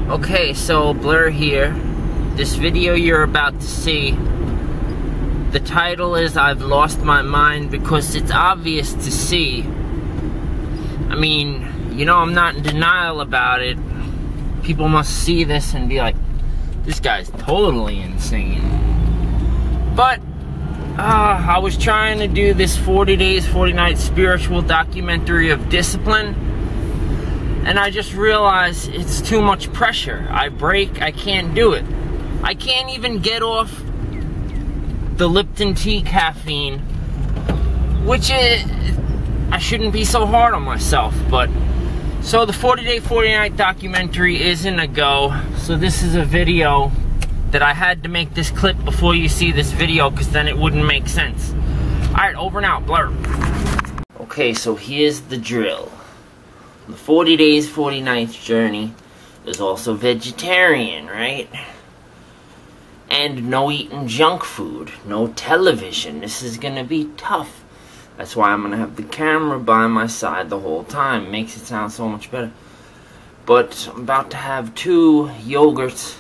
Okay, so Blur here. This video you're about to see, the title is I've Lost My Mind, because it's obvious to see. I mean, you know, I'm not in denial about it. People must see this and be like, this guy's totally insane. But I was trying to do this 40 days, 40 nights spiritual documentary of discipline, and I just realized it's too much pressure. I break, I can't do it. I can't even get off the Lipton tea caffeine, which is, I shouldn't be so hard on myself, but so the 40 day, 40 night documentary isn't a go. So this is a video that I had to make this clip before you see this video, because then it wouldn't make sense. Alright, over and out, Blur. Okay, so here's the drill. The 40 days, 40 nights journey is also vegetarian, right? And no eating junk food, no television. This is gonna be tough. That's why I'm gonna have the camera by my side the whole time. Makes it sound so much better. But I'm about to have 2 yogurts.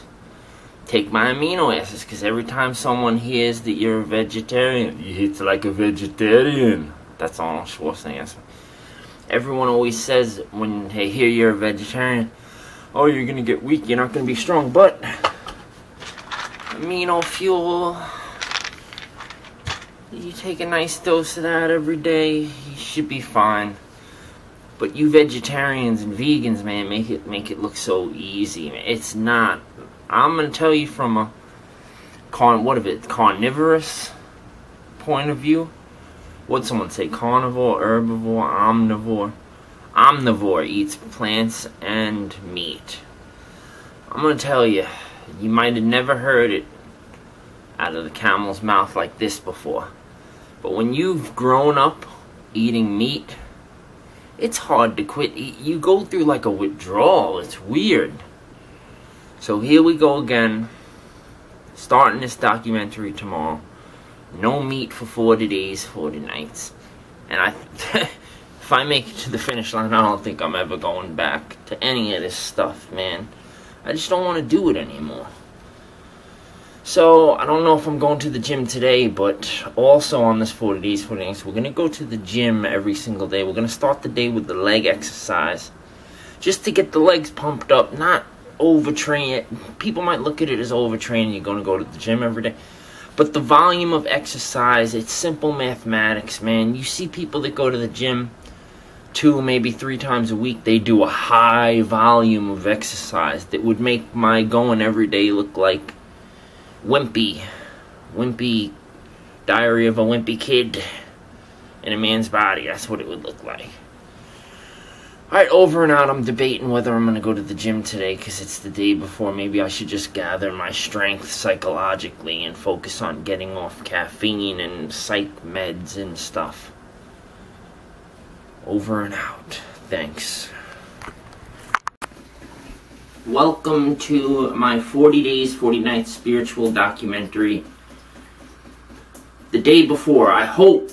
Take my amino acids, because every time someone hears that you're a vegetarian, you eat like a vegetarian. That's Arnold Schwarzenegger. Everyone always says when they hear you're a vegetarian, oh, you're gonna get weak, you're not gonna be strong. But amino fuel, you take a nice dose of that every day, you should be fine. But you vegetarians and vegans, man, make it look so easy. It's not. I'm gonna tell you from a carnivorous point of view. What'd someone say? Carnivore, herbivore, omnivore. Omnivore eats plants and meat. I'm gonna tell you, you might have never heard it out of the camel's mouth like this before. But when you've grown up eating meat, it's hard to quit. You go through like a withdrawal. It's weird. So here we go again. Starting this documentary tomorrow. No meat for 40 days, 40 nights. And if I make it to the finish line, I don't think I'm ever going back to any of this stuff, man. I just don't want to do it anymore. So, I don't know if I'm going to the gym today, but also on this 40 days, 40 nights, we're going to go to the gym every single day. We're going to start the day with the leg exercise. Just to get the legs pumped up, not overtrain it. People might look at it as overtraining. You're going to go to the gym every day. But the volume of exercise, it's simple mathematics, man. You see people that go to the gym 2, maybe 3 times a week. They do a high volume of exercise that would make my going every day look like wimpy. Wimpy, Diary of a Wimpy Kid in a man's body. That's what it would look like. Alright, over and out. I'm debating whether I'm going to go to the gym today because it's the day before. Maybe I should just gather my strength psychologically and focus on getting off caffeine and psych meds and stuff. Over and out. Thanks. Welcome to my 40 days, 40 nights spiritual documentary. The day before, I hope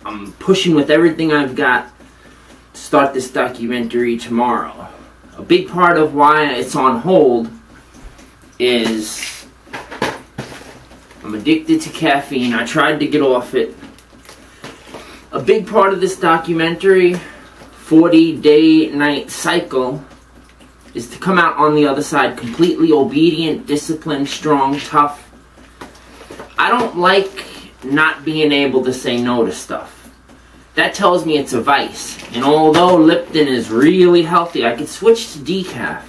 I'm pushing with everything I've got to start this documentary tomorrow. A big part of why it's on hold is I'm addicted to caffeine. I tried to get off it. A big part of this documentary, 40-day night cycle, is to come out on the other side completely obedient, disciplined, strong, tough. I don't like not being able to say no to stuff. That tells me it's a vice. And although Lipton is really healthy, I could switch to decaf.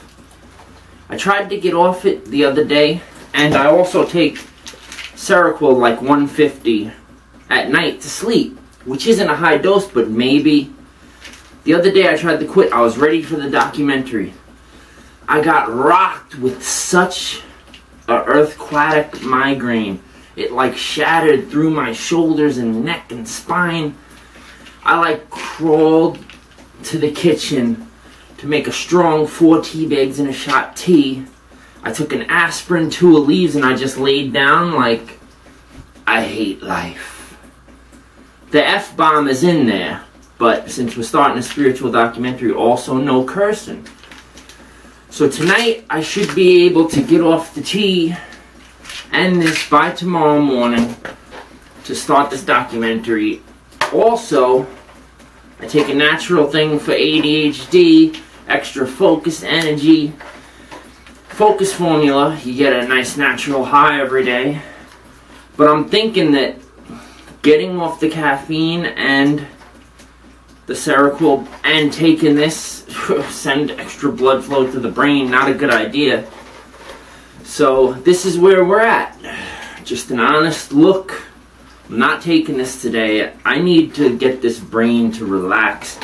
I tried to get off it the other day, and I also take Seroquel like 150 at night to sleep, which isn't a high dose, but maybe. The other day I tried to quit. I was ready for the documentary. I got rocked with such a earthquatic migraine. It like shattered through my shoulders and neck and spine. I like crawled to the kitchen to make a strong 4 tea bags and a shot tea. I took an aspirin, 2 leaves, and I just laid down like I hate life. The F-bomb is in there, but since we're starting a spiritual documentary, also no cursing. So tonight I should be able to get off the tea and this by tomorrow morning to start this documentary. Also, I take a natural thing for ADHD, extra focus, energy, focus formula. You get a nice natural high every day. But I'm thinking that getting off the caffeine and the Seroquel and taking this send extra blood flow to the brain, not a good idea. So this is where we're at. Just an honest look. I'm not taking this today. I need to get this brain to relax.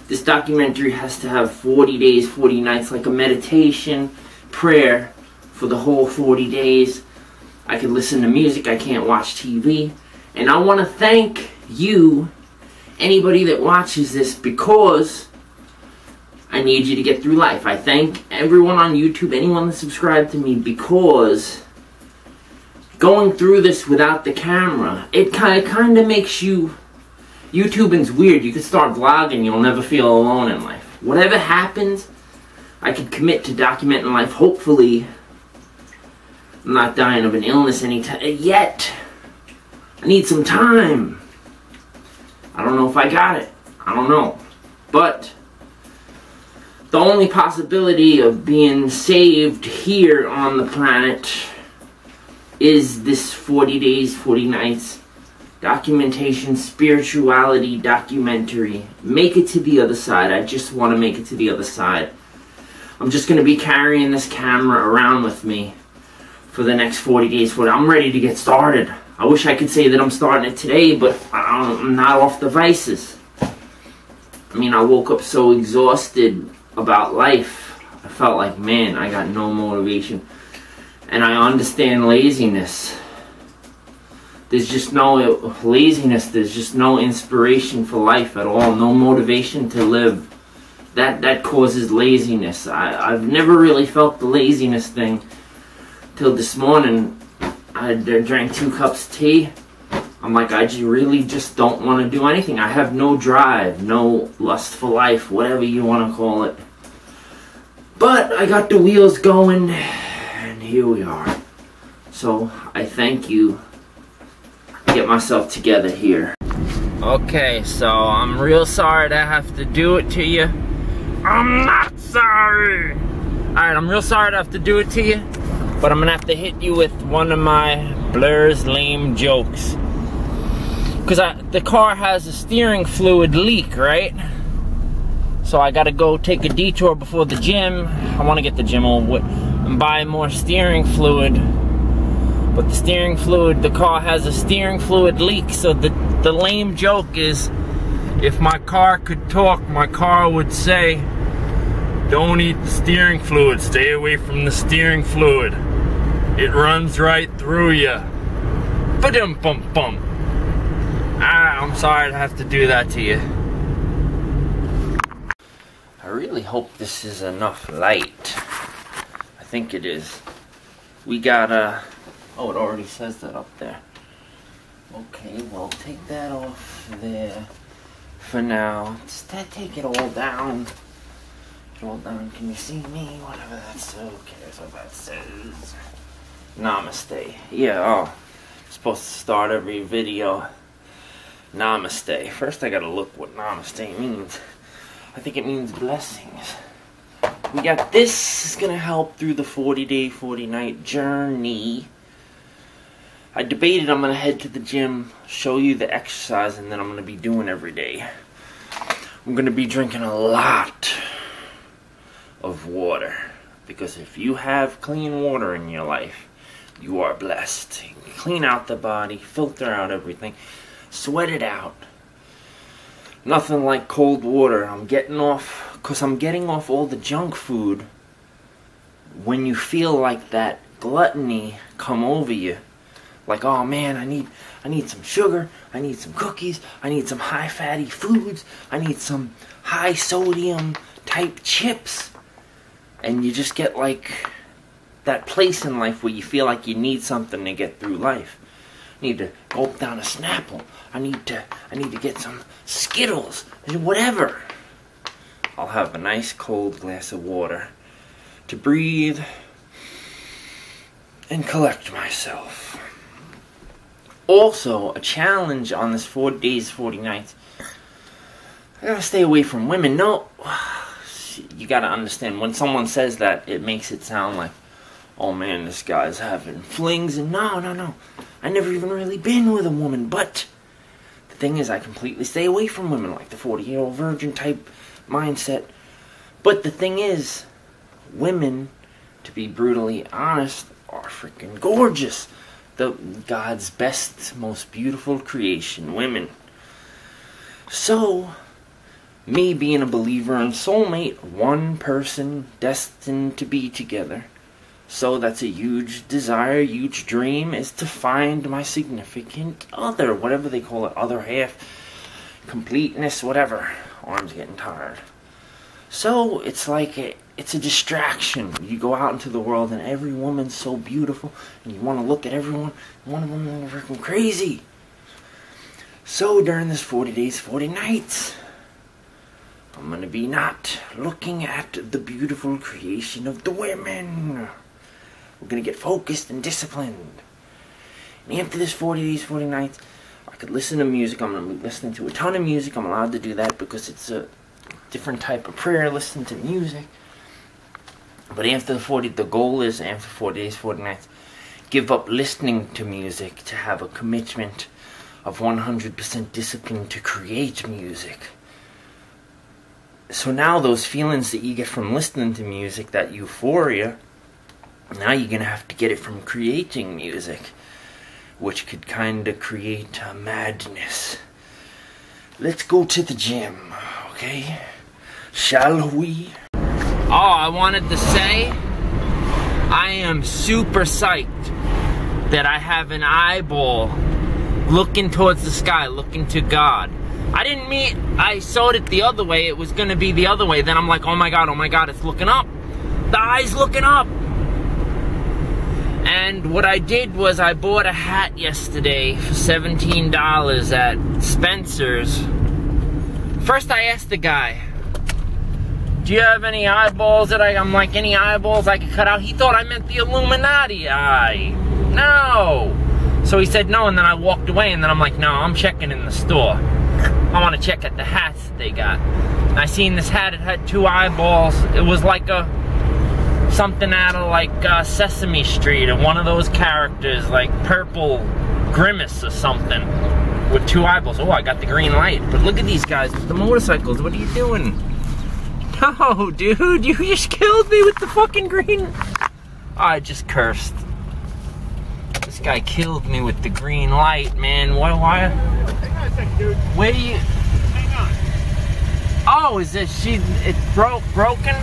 This documentary has to have 40 days, 40 nights, like a meditation, prayer for the whole 40 days. I can listen to music, I can't watch TV. And I want to thank you, anybody that watches this, because I need you to get through life. I thank everyone on YouTube, anyone that subscribed to me, because going through this without the camera, it kind of makes you... YouTubing's weird. You can start vlogging, you'll never feel alone in life. Whatever happens, I can commit to documenting life. Hopefully, I'm not dying of an illness yet. I need some time. I don't know if I got it. I don't know. But the only possibility of being saved here on the planet is this 40 days, 40 nights documentation, spirituality documentary. Make it to the other side. I just want to make it to the other side. I'm just going to be carrying this camera around with me for the next 40 days. I'm ready to get started. I wish I could say that I'm starting it today, but I'm not off the vices. I mean, I woke up so exhausted about life. I felt like, man, I got no motivation. And I understand laziness. There's just no laziness. There's just no inspiration for life at all. No motivation to live. That causes laziness. I've never really felt the laziness thing till this morning. I drank 2 cups of tea. I'm like, I really just don't want to do anything. I have no drive, no lust for life, whatever you want to call it. But I got the wheels going, and here we are. So I thank you. Get myself together here. Okay, so I'm real sorry to have to do it to you. I'm not sorry. Alright, I'm real sorry to have to do it to you, but I'm gonna have to hit you with one of my Blur's lame jokes. Because the car has a steering fluid leak, right? So I gotta go take a detour before the gym. I wanna get the gym over with and buy more steering fluid. But the steering fluid, the car has a steering fluid leak. So the lame joke is, if my car could talk, my car would say, don't eat the steering fluid, stay away from the steering fluid. It runs right through you. Ba-dum-bum-bum. I'm sorry to have to do that to you. I really hope this is enough light. I think it is. We got oh, it already says that up there. Okay, well, take that off there for now. Just take it all down. Take it all down. Can you see me? Whatever that says. Who cares what that says? Namaste. Yeah, I'm supposed to start every video. Namaste. First, I gotta look what namaste means. I think it means blessings. We got this. Is gonna help through the 40-day, 40-night journey. I debated I'm going to head to the gym, show you the exercise, and then I'm going to be doing every day. I'm going to be drinking a lot of water. Because if you have clean water in your life, you are blessed. You can clean out the body, filter out everything, sweat it out. Nothing like cold water. I'm getting off all the junk food. When you feel like that gluttony come over you, like, oh man, I need some sugar, I need some cookies, I need some high fatty foods, I need some high sodium type chips. And you just get like that place in life where you feel like you need something to get through life. I need to gulp down a Snapple. I need to get some Skittles, whatever. I'll have a nice cold glass of water. to breathe and collect myself. Also, a challenge on this 40 days, 40 nights. I gotta stay away from women. No, you gotta understand, when someone says that, it makes it sound like, oh man, this guy's having flings, and no. I never even really been with a woman, but the thing is, I completely stay away from women, like the 40-year-old virgin type mindset. But the thing is, women, to be brutally honest, are freaking gorgeous. God's best, most beautiful creation, women. So, me being a believer in soulmate, one person destined to be together. So that's a huge desire, huge dream, is to find my significant other, whatever they call it, other half, completeness, whatever. Arm's getting tired. So it's like it's a distraction. You go out into the world and every woman's so beautiful, and you want to look at everyone, one of them is freaking crazy. So during this 40 days, 40 nights, I'm going to be not looking at the beautiful creation of the women. We're going to get focused and disciplined. And after this 40 days, 40 nights, I could listen to music. I'm going to be listening to a ton of music. I'm allowed to do that because it's a different type of prayer, listen to music. But after the goal is, after 40 days, 40 nights, give up listening to music to have a commitment of 100% discipline to create music. So now those feelings that you get from listening to music, that euphoria, now you're going to have to get it from creating music, which could kind of create a madness. Let's go to the gym, okay? Shall we? Oh, I wanted to say, I am super psyched that I have an eyeball looking towards the sky, looking to God. I saw it the other way, it was going to be the other way. Then I'm like, oh my God, it's looking up. The eye's looking up. And what I did was I bought a hat yesterday for $17 at Spencer's. First I asked the guy, do you have any eyeballs that I'm like, any eyeballs I could cut out? He thought I meant the Illuminati eye. No. So he said no, and then I walked away, and then I'm like, no, I'm checking in the store. I want to check at the hats that they got. And I seen this hat, it had 2 eyeballs. It was like something out of like Sesame Street, or one of those characters, like Purple Grimace or something, with 2 eyeballs. Oh, I got the green light. But look at these guys with the motorcycles. What are you doing? No, dude, you just killed me with the fucking green. I just cursed. This guy killed me with the green light, man. Why? Hang on a second, dude. Where do you? Hang on. Oh, is it? It's broken?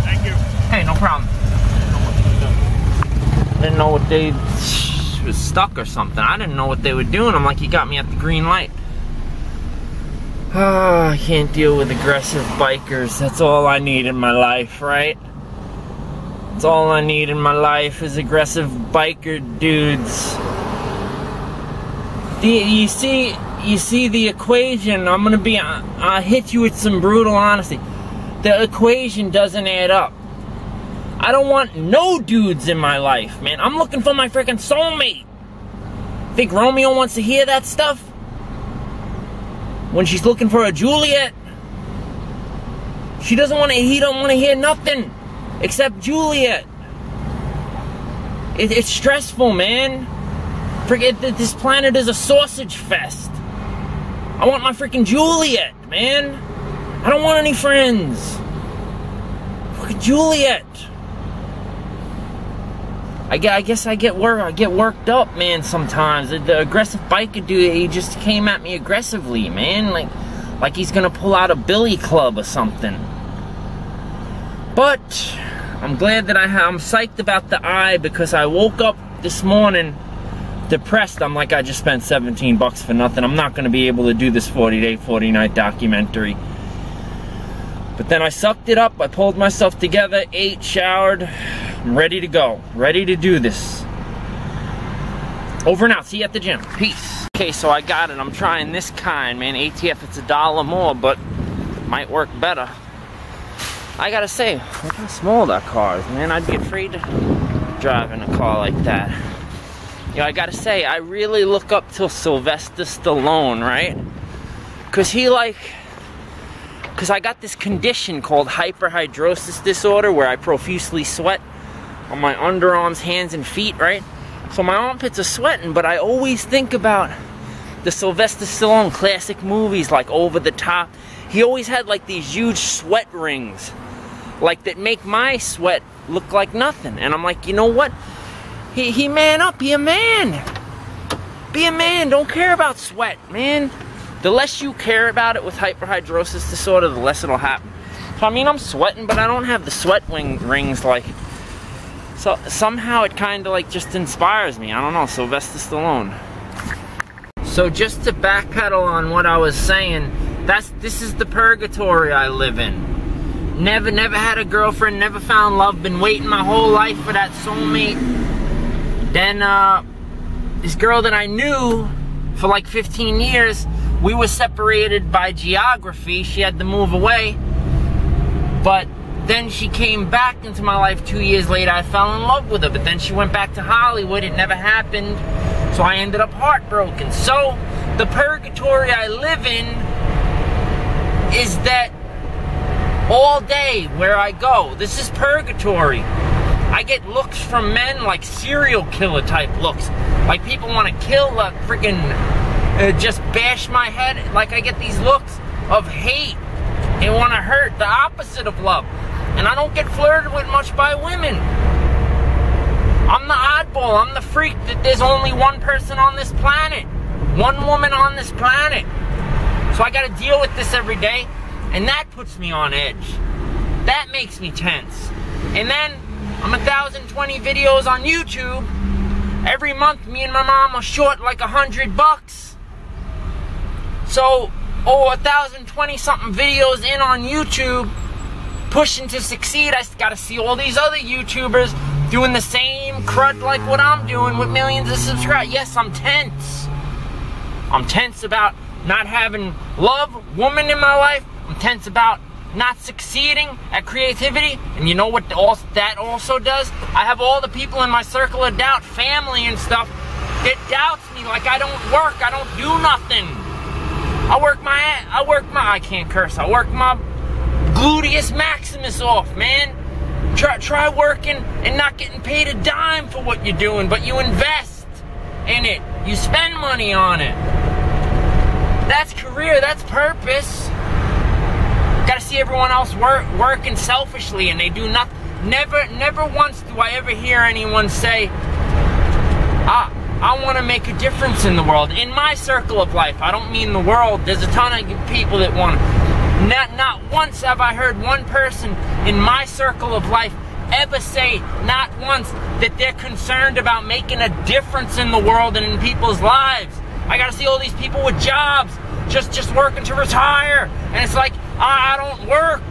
Thank you. Hey, no problem. I didn't know what they was stuck or something. I didn't know what they were doing. I'm like, you got me at the green light. Oh, I can't deal with aggressive bikers. That's all I need in my life, right? That's all I need in my life is aggressive biker dudes. You see the equation. I'm gonna I'll hit you with some brutal honesty. The equation doesn't add up. I don't want no dudes in my life, man. I'm looking for my freaking soulmate. Think Romeo wants to hear that stuff? When she's looking for a Juliet, he don't want to hear nothing except Juliet. It's stressful, man. Forget that this planet is a sausage fest. I want my freaking Juliet, man. I don't want any friends. Fucking Juliet. I guess I get worked up, man, sometimes. The aggressive biker dude, he just came at me aggressively, man. Like he's gonna pull out a billy club or something. But I'm glad that I'm psyched about the eye, because I woke up this morning depressed. I'm like, I just spent 17 bucks for nothing. I'm not gonna be able to do this 40-day, 40-night documentary. But then I sucked it up, I pulled myself together, ate, showered. I'm ready to go, ready to do this. Over and out. See you at the gym. Peace. Okay, so I got it. I'm trying this kind, man. ATF, it's $1 more, but might work better. I gotta say, look how small that car is, man. I'd be afraid to drive in a car like that. You know, I gotta say, I really look up to Sylvester Stallone, right? Cause I got this condition called hyperhidrosis disorder where I profusely sweat on my underarms, hands, and feet, right? So my armpits are sweating, but I always think about the Sylvester Stallone classic movies like Over the Top. He always had like these huge sweat rings, like that make my sweat look like nothing. And I'm like, you know what? He man up, be a man. Be a man, don't care about sweat, man. The less you care about it with hyperhidrosis disorder, the less it'll happen. So I mean, I'm sweating, but I don't have the sweat rings like, so somehow it kind of like just inspires me. I don't know, Sylvester Stallone. So just to backpedal on what I was saying, this is the purgatory I live in. Never had a girlfriend, never found love, been waiting my whole life for that soulmate. Then this girl that I knew for like 15 years, we were separated by geography. She had to move away. But then she came back into my life 2 years later. I fell in love with her, but then she went back to Hollywood. It never happened. So I ended up heartbroken. So the purgatory I live in is that all day where I go, this is purgatory. I get looks from men like serial killer type looks. Like people want to kill, freaking just bash my head. Like I get these looks of hate. They want to hurt, the opposite of love. And I don't get flirted with much by women. I'm the oddball, I'm the freak that there's only one person on this planet. One woman on this planet. So I gotta deal with this every day, and that puts me on edge. That makes me tense. And then, I'm 1,020 videos on YouTube. Every month, me and my mom are short like $100. So, 1,020 something videos in on YouTube, pushing to succeed. I gotta see all these other YouTubers doing the same crud like what I'm doing with millions of subscribers. Yes, I'm tense. I'm tense about not having love, woman in my life. I'm tense about not succeeding at creativity. And you know what that also does? I have all the people in my circle of doubt, family and stuff, that doubts me like I don't work, I don't do nothing. I work my gluteus maximus off, man. Try working and not getting paid a dime for what you're doing, but you invest in it. You spend money on it. That's career, that's purpose. Gotta see everyone else working selfishly and they do nothing. Never once do I ever hear anyone say, I want to make a difference in the world. In my circle of life, I don't mean the world. There's a ton of people that want to. Not once have I heard one person in my circle of life ever say, not once, that they're concerned about making a difference in the world and in people's lives. I gotta see all these people with jobs, just working to retire. And it's like, I don't work.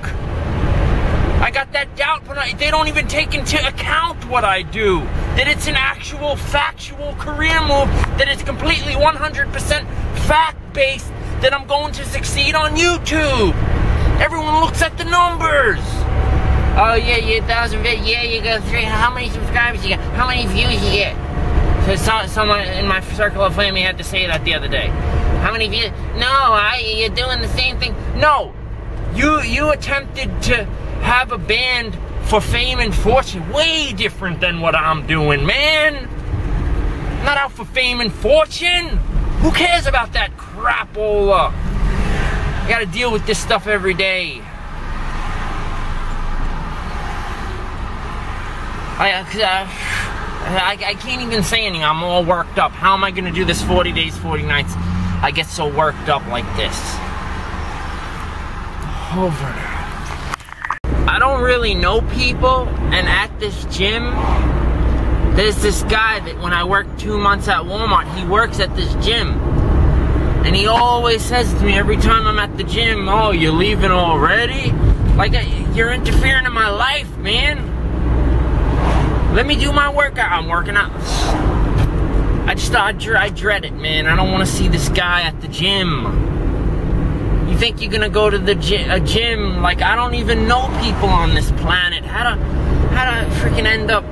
I got that doubt, but they don't even take into account what I do. That it's an actual factual career move, that it's completely 100% fact-based, that I'm going to succeed on YouTube. Everyone looks at the numbers. Oh yeah, you 1,000 yeah, you got 3, how many subscribers you got? How many views you get? So someone in my circle of family had to say that the other day. How many views? No, you're doing the same thing. No, you attempted to have a band for fame and fortune. Way different than what I'm doing, man. I'm not out for fame and fortune. Who cares about that crapola? I gotta deal with this stuff every day. I can't even say anything. I'm all worked up. How am I gonna do this 40 days, 40 nights? I get so worked up like this. Over. I don't really know people, and at this gym, there's this guy that when I worked 2 months at Walmart, he works at this gym. And he always says to me every time I'm at the gym, oh, you're leaving already? Like, you're interfering in my life, man. Let me do my workout. I'm working out. I dread it, man. I don't want to see this guy at the gym. You think you're gonna go to a gym? Like, I don't even know people on this planet. How to freaking end up?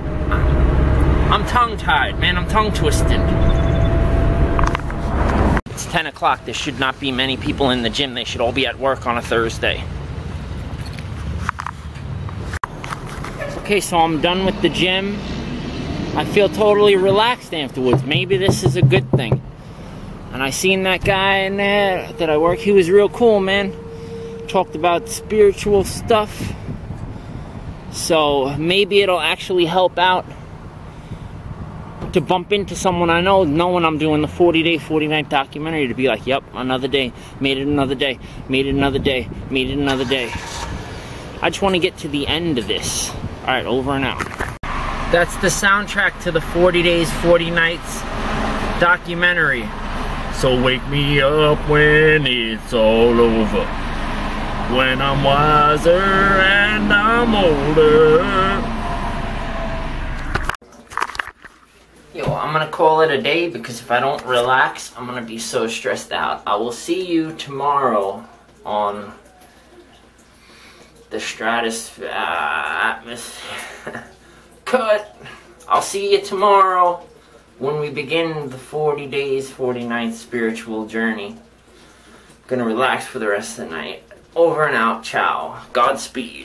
I'm tongue-tied, man. I'm tongue-twisted. It's 10 o'clock. There should not be many people in the gym. They should all be at work on a Thursday. Okay, so I'm done with the gym. I feel totally relaxed afterwards. Maybe this is a good thing. And I seen that guy in there that I work. He was real cool, man. Talked about spiritual stuff. So maybe it'll actually help out to bump into someone I know, knowing I'm doing the 40-day, 40-night documentary, to be like, yep, another day, made it another day, made it another day, made it another day. I just want to get to the end of this. All right, over and out. That's the soundtrack to the 40 Days, 40 Nights documentary. So wake me up when it's all over, when I'm wiser and I'm older. Yo, I'm gonna call it a day, because if I don't relax, I'm gonna be so stressed out. I will see you tomorrow on the stratosphere atmosphere. Cut. I'll see you tomorrow when we begin the 40 days, 40 nights spiritual journey. Gonna relax for the rest of the night. Over and out. Ciao. Godspeed.